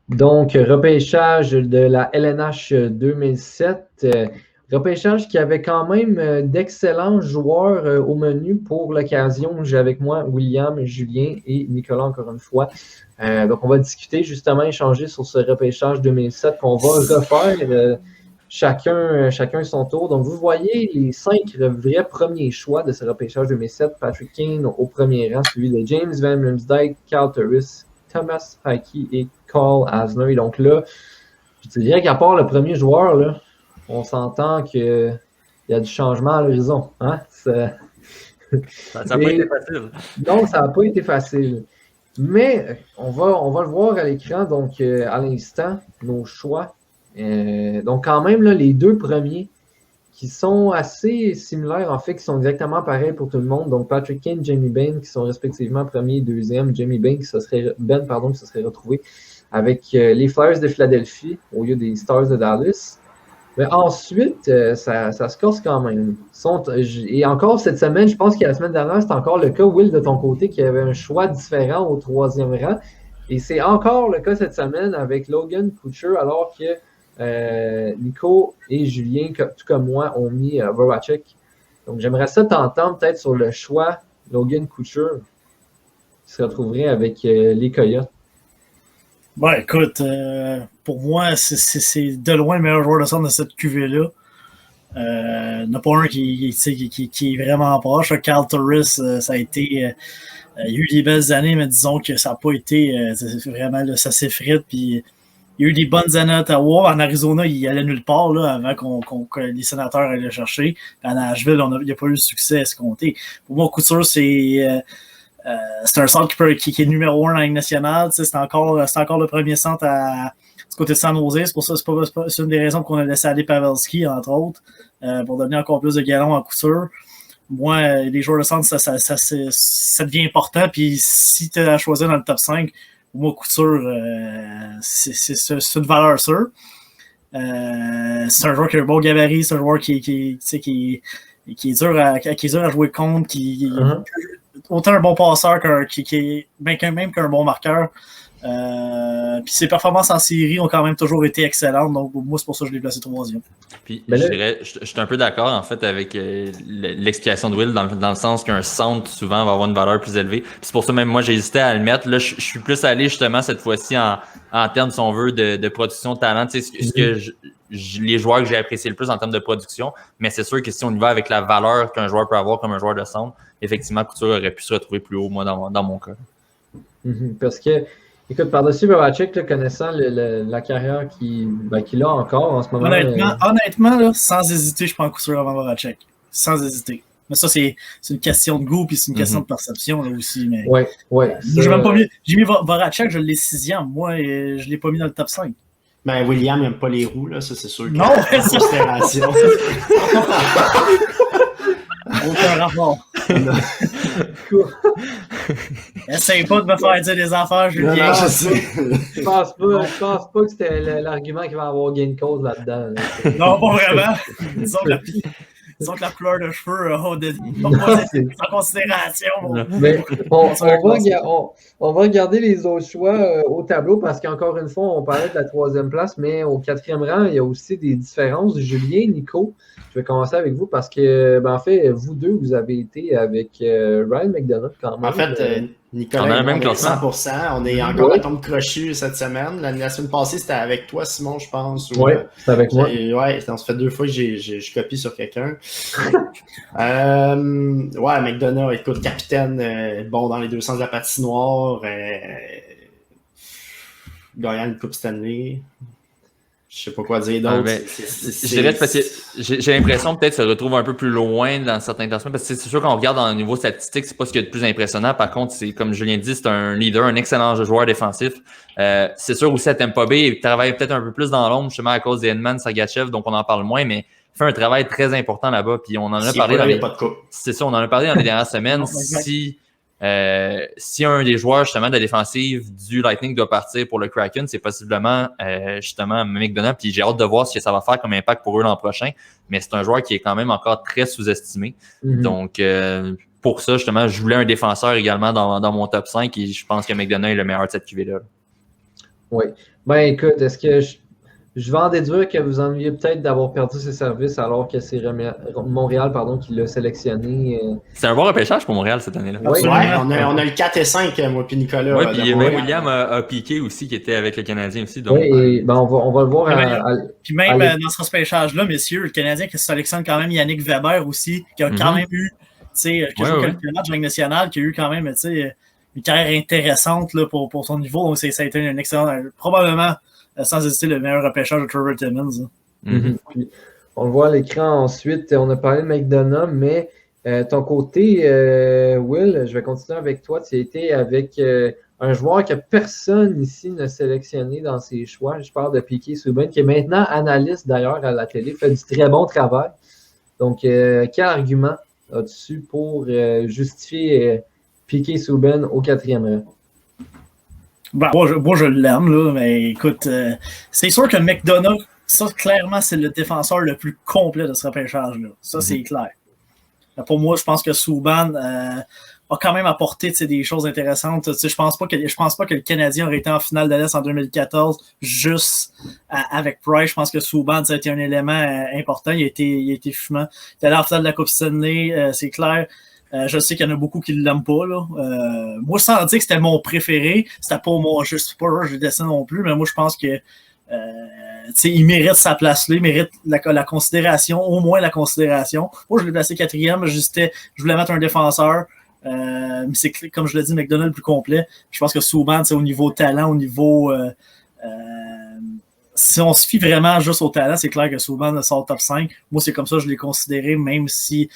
Donc, repêchage de la LNH 2007. Repêchage qui avait quand même d'excellents joueurs au menu pour l'occasion. J'ai avec moi William, Julien et Nicolas encore une fois. Donc, on va discuter justement, échanger sur ce repêchage 2007 qu'on va refaire chacun son tour. Donc, vous voyez les 5 vrais premiers choix de ce repêchage 2007. Patrick Kane au premier rang, suivi de James Van Riemsdyk, Carl Turris, Thomas Hickey et Cole Asner. Et donc là, je dirais qu'à part le premier joueur, là, on s'entend qu'il y a du changement à l'horizon. Hein? Ça n'a pas été facile. Non, ça n'a pas été facile. Mais on va le voir à l'écran, donc à l'instant, nos choix. Donc quand même, là, les 2 premiers qui sont assez similaires, en fait, qui sont exactement pareils pour tout le monde. Donc Patrick Kane, Jamie Benn, qui sont respectivement premier et deuxième. Jamie Benn, qui se serait retrouvé avec les Flyers de Philadelphie au lieu des Stars de Dallas. Mais ensuite, ça se corse quand même. Et encore cette semaine, je pense que la semaine dernière, c'était encore le cas, Will, de ton côté, qui avait un choix différent au 3e rang. Et c'est encore le cas cette semaine avec Logan Couture, alors que Nico et Julien, tout comme moi, ont mis Voracek. Donc j'aimerais ça t'entendre peut-être sur le choix Logan Couture qui se retrouverait avec les Coyotes. Ouais, écoute, pour moi, c'est de loin le meilleur joueur de centre de cette QV-là. Il n'y en a pas un qui est vraiment proche. Carl Turris, ça a été. Il y a eu des belles années, mais disons que ça n'a pas été vraiment. Là, ça s'effrite. Puis il y a eu des bonnes années à Ottawa. En Arizona, il allait nulle part là, avant que les sénateurs allaient le chercher. Puis à Nashville, il n'y a pas eu le succès escompté. Pour moi, Couture, c'est un centre qui est numéro 1 dans la Ligue nationale. C'est encore le premier centre du côté de San Jose. C'est pour ça c'est une des raisons qu'on a laissé aller Pavelski, entre autres, pour donner encore plus de galons à Couture. Moi, les joueurs de centre, ça devient important. Puis si tu as choisi dans le top 5, pour moi, Couture, c'est une valeur sûre. C'est un joueur qui a un bon gabarit. C'est un joueur qui est dur à jouer contre, autant un bon passeur même qu'un bon marqueur. Puis ses performances en série ont quand même toujours été excellentes, donc moi c'est pour ça que je l'ai placé 3e. Puis je suis un peu d'accord en fait avec l'explication de Will dans le sens qu'un centre souvent va avoir une valeur plus élevée. Puis c'est pour ça même moi j'ai hésité à le mettre. Là je suis plus allé justement cette fois-ci en termes si on veut de production de talent. Tu sais, ce que les joueurs que j'ai apprécié le plus en termes de production, mais c'est sûr que si on y va avec la valeur qu'un joueur peut avoir comme un joueur de centre, effectivement Couture aurait pu se retrouver plus haut moi dans mon cas. Parce que écoute, par-dessus Voracek, connaissant la carrière qu'il a encore en ce moment. Honnêtement là, sans hésiter, je prends Couture avant Voracek. Sans hésiter. Mais ça, c'est une question de goût puis c'est une question de perception là, aussi. Mais ouais. J'ai même pas mis. J'ai mis Voracek, je l'ai 6e. Moi, je l'ai pas mis dans le top 5. Ben, William n'aime pas les roues, là, ça, c'est sûr. Non, c'est considération. Aucun rapport. Essaye pas de me faire dire des affaires, Julien. Non, je sais. Je pense pas que c'était l'argument qu'il va avoir gain de cause là-dedans. Là. Non, pas vraiment. Disons que la couleur de cheveux en considération. Mais on va regarder les autres choix au tableau parce qu'encore une fois, on parlait de la 3e place, mais au 4e rang, il y a aussi des différences. Julien, Nico, je vais commencer avec vous parce que, en fait, vous deux, vous avez été avec Ryan McDonald quand même. En fait, Nicolas, on est 100%. On est encore à tombe crochu cette semaine. La semaine passée, c'était avec toi, Simon, je pense. Oui, c'était avec moi. Ouais, ça fait 2 fois que je copie sur quelqu'un. Ouais, McDonough, écoute, capitaine, bon dans les 2 sens de la patinoire, gagnant une Coupe Stanley. Je sais pas quoi dire d'autre. Je dirais parce que j'ai l'impression peut-être que ça se retrouve un peu plus loin dans certains classements parce que c'est sûr qu'on regarde dans le niveau statistique, c'est pas ce qu'il y a de plus impressionnant. Par contre, c'est comme Julien dit, c'est un leader, un excellent joueur défensif. C'est sûr aussi à Tampa Bay, il travaille peut-être un peu plus dans l'ombre justement à cause d'Edman, Sergachev, donc on en parle moins, mais il fait un travail très important là-bas. Puis on en a parlé c'est ça, on en a parlé dans les dernières semaines. Si un des joueurs justement de la défensive du Lightning doit partir pour le Kraken, c'est possiblement justement McDonough. Puis j'ai hâte de voir ce que ça va faire comme impact pour eux l'an prochain. Mais c'est un joueur qui est quand même encore très sous-estimé. Donc pour ça, justement, je voulais un défenseur également dans mon top 5 et je pense que McDonough est le meilleur de cette QV-là. Oui. Ben écoute, est-ce que je vais en déduire que vous ennuyez peut-être d'avoir perdu ses services alors que c'est Montréal qui l'a sélectionné. C'est un bon repêchage pour Montréal cette année-là. Oui, on a le 4 et 5, moi puis Nicolas. Oui, puis même William a piqué aussi, qui était avec le Canadien aussi. Donc, oui, et ben on va le voir. Puis même dans ce repêchage-là, messieurs, le Canadien qui sélectionne quand même Yannick Weber aussi, qui a quand même eu, qui a joué quelques matchs de Ligue nationale, qui a eu quand même, une carrière intéressante là, pour son niveau. Donc, ça a été un excellent, probablement, sans hésiter, le meilleur repêchage de Trevor Timmins. Puis, on le voit à l'écran ensuite. On a parlé de McDonough, mais ton côté, Will, je vais continuer avec toi. Tu as été avec un joueur que personne ici n'a sélectionné dans ses choix. Je parle de Piquet Subban, qui est maintenant analyste d'ailleurs à la télé, fait du très bon travail. Donc, quel argument as-tu pour justifier Piquet Subban au 4e rang? Ben, moi, je l'aime, là, mais écoute, c'est sûr que McDonough, ça, clairement, c'est le défenseur le plus complet de ce repêchage-là. Ça, c'est clair. Pour moi, je pense que Subban a quand même apporté des choses intéressantes. Je pense pas que le Canadien aurait été en finale de l'Est en 2014 juste avec Price. Je pense que Subban, ça a été un élément important. Il a été fumant. Il est allé en finale de la Coupe Stanley, c'est clair. Je sais qu'il y en a beaucoup qui ne l'aiment pas. Là. Moi, sans dire que c'était mon préféré, c'était pas moi. Je suis pas là, je le dessine non plus, mais moi, je pense que il mérite sa place là, il mérite la considération, au moins la considération. Moi, je l'ai placé 4e, je voulais mettre un défenseur. Mais c'est comme je l'ai dit, McDonough le plus complet. Je pense que Subban, au niveau talent, au niveau si on se fie vraiment juste au talent, c'est clair que Subban sort top 5. Moi, c'est comme ça que je l'ai considéré, même si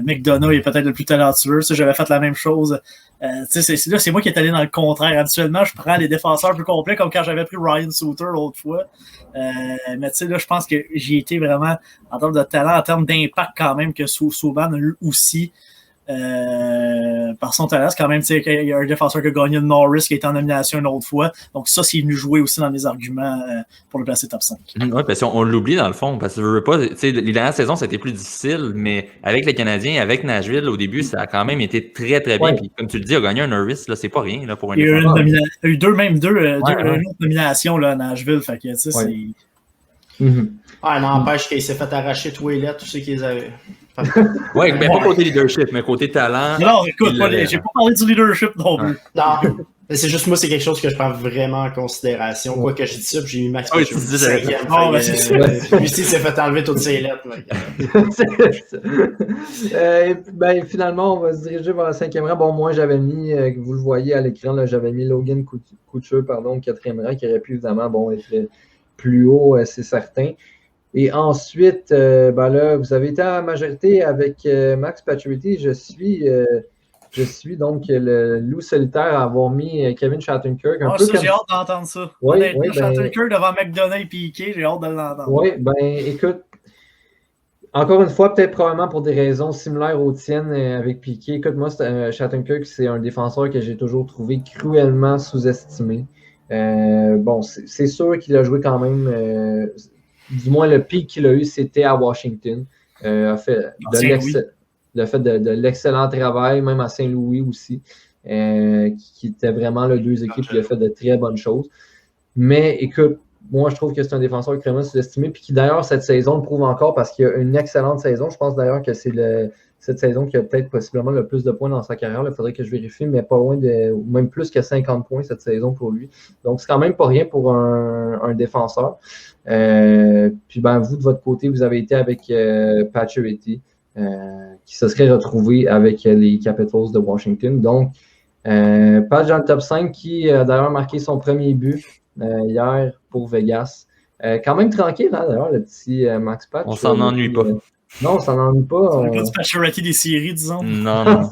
McDonough est peut-être le plus talentueux. J'avais fait la même chose. C'est moi qui est allé dans le contraire. Habituellement, je prends les défenseurs plus complets, comme quand j'avais pris Ryan Suter l'autre fois. Mais là, je pense que j'ai été vraiment, en termes de talent, en termes d'impact quand même, que Subban a eu aussi. Par son talent, c'est quand même, il y a un défenseur qui a gagné le Norris qui a été en nomination une autre fois. Donc ça, c'est venu jouer aussi dans mes arguments pour le placer top 5. Oui, parce qu'on l'oublie dans le fond, parce que je veux pas, les dernières saisons, ça a été plus difficile, mais avec les Canadiens, avec Nashville, au début, ça a quand même été très, très bien. Puis comme tu le dis, il a gagné un Norris, là, c'est pas rien là, pour un défenseur. Il y a eu deux nominations là, à Nashville. Fait que, c'est... n'empêche qu'il s'est fait arracher Ouellet, tous ceux qui les avaient. Oui, mais pas côté leadership, mais côté talent. Non, écoute, j'ai pas parlé du leadership non plus. Non, c'est juste moi, c'est quelque chose que je prends vraiment en considération. Quoi que je dis ça, puis j'ai mis Max Pacioretty 5e. Lui aussi, il s'est fait enlever toutes ses lettres. Finalement, on va se diriger vers le 5e rang. Bon, moi, j'avais mis, vous le voyez à l'écran, là, j'avais mis Logan Couture, au 4e rang, qui aurait pu évidemment être plus haut, c'est certain. Et ensuite, là, vous avez été à la majorité avec Max Pacioretty. Je suis donc le loup solitaire à avoir mis Kevin Shattenkirk. J'ai hâte d'entendre ça. Shattenkirk devant McDonough et Piquet, j'ai hâte de l'entendre. Oui, écoute, encore une fois, peut-être probablement pour des raisons similaires aux tiennes avec Piquet. Écoute, moi, Shattenkirk, c'est un défenseur que j'ai toujours trouvé cruellement sous-estimé. C'est sûr qu'il a joué quand même... du moins, le pic qu'il a eu, c'était à Washington. A fait de l'excellent travail, même à Saint-Louis aussi, qui était vraiment deux équipes qui a fait de très bonnes choses. Mais écoute, moi, je trouve que c'est un défenseur extrêmement sous-estimé, puis qui d'ailleurs, cette saison, le prouve encore parce qu'il a une excellente saison. Je pense d'ailleurs que c'est cette saison qui a peut-être possiblement le plus de points dans sa carrière. Il faudrait que je vérifie, mais pas loin même plus que 50 points cette saison pour lui. Donc, c'est quand même pas rien pour un défenseur. Puis vous, de votre côté, vous avez été avec Pacioretty, qui se serait retrouvé avec les Capitals de Washington. Donc, Patch dans le top 5, qui a d'ailleurs marqué son premier but hier pour Vegas. Quand même tranquille, hein, d'ailleurs, le petit Max Patch. On s'en ennuie pas. Non, on s'en ennuie pas. C'est pas du Pacioretty des séries, disons. Non.